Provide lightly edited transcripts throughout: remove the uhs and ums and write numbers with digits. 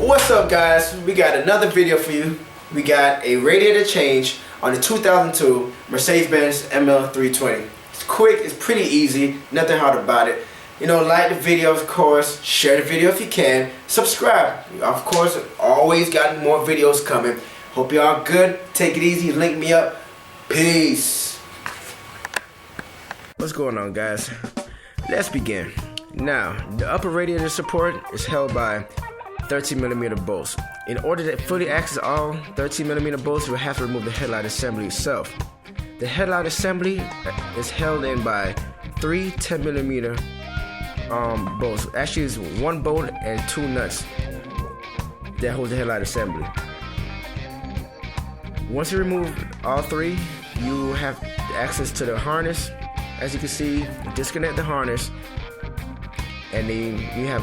What's up, guys? We got another video for you. We got a radiator change on the 2002 Mercedes-Benz Ml320. It's quick, it's pretty easy, nothing hard about it. You know, like the video, of course, share the video if you can, subscribe. Of course, always got more videos coming. Hope y'all good. Take it easy, link me up. Peace. What's going on, guys? Let's begin. Now, the upper radiator support is held by 13mm bolts. In order to fully access all 13mm bolts, you have to remove the headlight assembly itself. The headlight assembly is held in by 3 10mm bolts. Actually, it's one bolt and 2 nuts that hold the headlight assembly. Once you remove all 3, you have access to the harness. As you can see, disconnect the harness, and then you have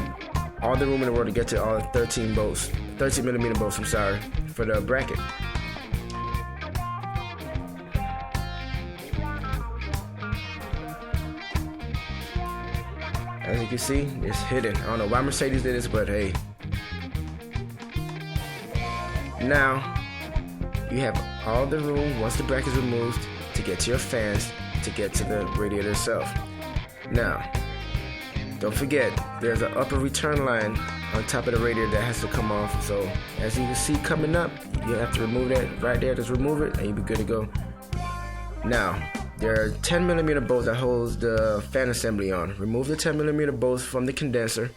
all the room in the world to get to all 13mm bolts, for the bracket. As you can see, it's hidden. I don't know why Mercedes did this, but hey. Now, you have all the room, once the bracket is removed, to get to your fans, to get to the radiator itself. Now, don't forget, there's an upper return line on top of the radiator that has to come off. So, as you can see coming up, you have to remove that right there. Just remove it and you'll be good to go. Now, there are 10mm bolts that holds the fan assembly on. Remove the 10mm bolts from the condenser.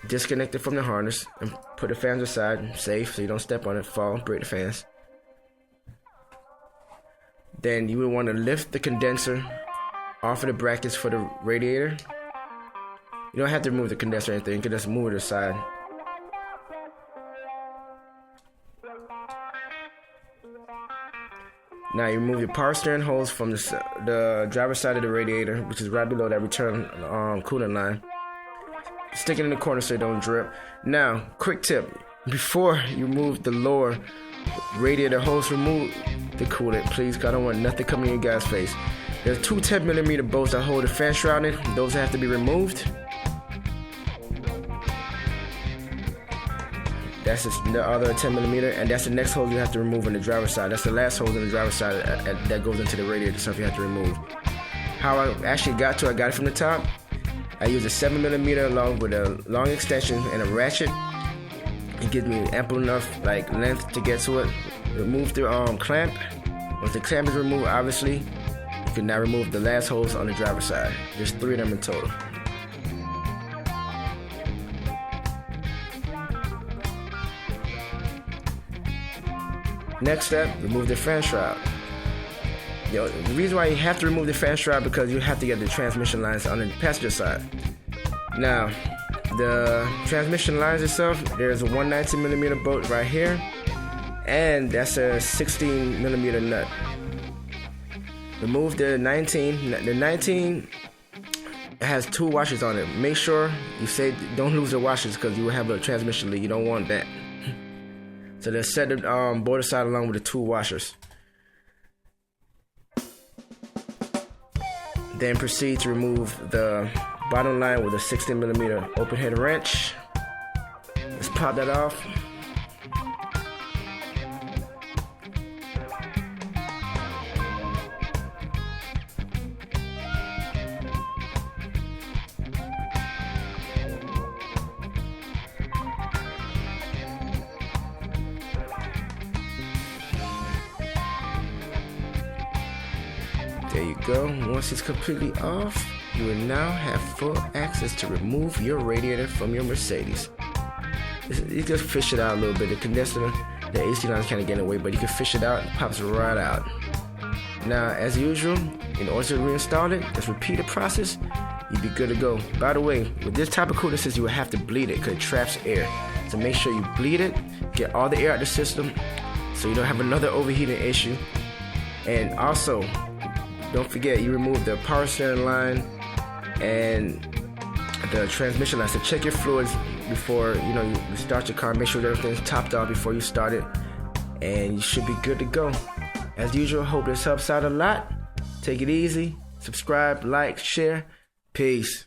Disconnect it from the harness and put the fans aside, safe, so you don't step on it, fall, break the fans. Then you would want to lift the condenser off of the brackets for the radiator. You don't have to remove the condenser or anything, you can just move it aside. Now you remove your power steering hose from the driver's side of the radiator, which is right below that return coolant line. Stick it in the corner so it don't drip. Now, quick tip, before you remove the lower radiator hose, remove the coolant, please, because I don't want nothing coming in your guys' face. There's 2 10mm bolts that hold the fan shroud in. Those have to be removed. That's the other 10mm, and that's the next hose you have to remove on the driver's side. That's the last hose on the driver's side that goes into the radiator, stuff you have to remove. How I actually got it from the top. I use a 7mm along with a long extension and a ratchet. It gives me ample enough length to get to it. Remove the clamp. Once the clamp is removed, obviously, you can now remove the last hose on the driver's side. There's 3 of them in total. Next step, remove the fan shroud. The reason why you have to remove the fan shroud because you have to get the transmission lines on the passenger side. Now, the transmission lines itself, there's a 190mm bolt right here, and that's a 16mm nut. Remove the 19. The 19 has 2 washers on it. Make sure you don't lose the washers because you will have a transmission leak. You don't want that. So they set the board aside along with the 2 washers. Then proceed to remove the bottom line with a 16mm open head wrench. Let's pop that off. There you go. Once it's completely off, you will now have full access to remove your radiator from your Mercedes. You just fish it out a little bit. The condenser, the AC line is kind of getting away, but you can fish it out. It pops right out. Now, as usual, in order to reinstall it, just repeat the process. You'll be good to go. By the way, with this type of cooling system, you will have to bleed it because it traps air. So make sure you bleed it, get all the air out of the system, so you don't have another overheating issue. And also, don't forget, you remove the power steering line and the transmission line. So check your fluids before you start your car. Make sure everything's topped off before you start it, and you should be good to go. As usual, hope this helps out a lot. Take it easy. Subscribe, like, share. Peace.